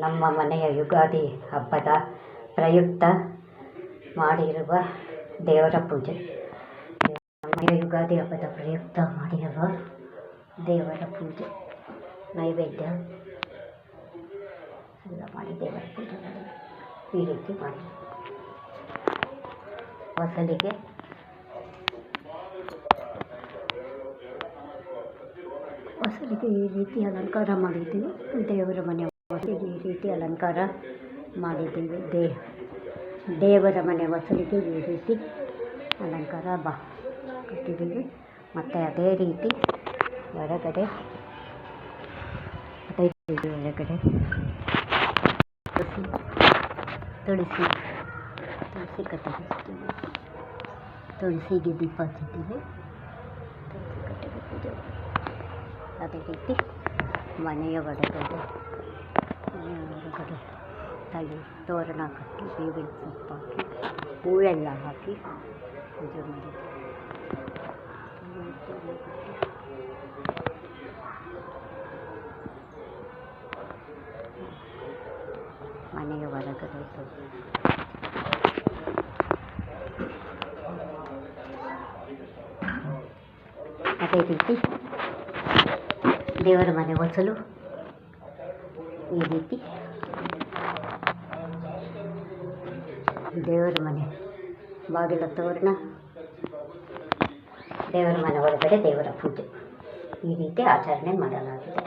ನಮ್ಮ ಮನೆಯ ಯುಗಾದಿ ಹಬ್ಬದ ಪ್ರಯುಕ್ತ ಮಾಡಿರುವ ದೇವರ ಪೂಜೆ. ನಮ್ಮ ಯುಗಾದಿ ಹಬ್ಬದ ಪ್ರಯುಕ್ತ ಮಾಡಿರುವ ದೇವರ ಪೂಜೆ, ನೈವೇದ್ಯ ಎಲ್ಲ ಮಾಡಿ ದೇವರ ಪೂಜೆ ಮಾಡಿ ಈ ರೀತಿ ಮಾಡಿ ಹೊಸಲಿಗೆ ಈ ರೀತಿ ಅಲಂಕಾರ ಮಾಡಿದ್ದೀವಿ. ದೇವರ ಮನೆ ಹೊಸಲಿಗೆ ಈ ರೀತಿ ಅಲಂಕಾರ ಮಾಡಿದ್ದೀವಿ. ದೇವರ ಮನೆ ಹೊಸಲಿಗೆ ಈ ರೀತಿ ಅಲಂಕಾರ ಕಟ್ಟಿದ್ದೀವಿ. ಮತ್ತು ಅದೇ ರೀತಿ ಹೊರಗಡೆ ತುಳಸಿ ಕಟ್ಟಿದ್ದೀವಿ. ತುಳಸಿಗೆ ದೀಪ ಹಚ್ಚಿದ್ದೀವಿ. ತುಳಸಿ ಕಟ್ಟೆಗೆ ಪೂಜೆ. ಅದೇ ರೀತಿ ಮನೆಯ ಹೊರಗಡೆ ತಲೆ ತೋರಣ ಕಟ್ಟಿ ಬೇವಿನ ಸೊಪ್ಪು ಹಾಕಿ ಹೂವೆಲ್ಲ ಹಾಕಿ ಪೂಜೆ ಮಾಡಿದ್ವಿ. ಮನೆಯ ಹೊರಗಡೆ ಅದೇ ರೀತಿ ದೇವರ ಮನೆ ಹೊಸಲು ಈ ರೀತಿ ದೇವರ ಮನೆ ಬಾಗಿಲ ತೋರಣ, ದೇವರ ಮನೆ ಒಳಗಡೆ ದೇವರ ಪೂಜೆ ಈ ರೀತಿ ಆಚರಣೆ ಮಾಡಲಾಗಿದೆ.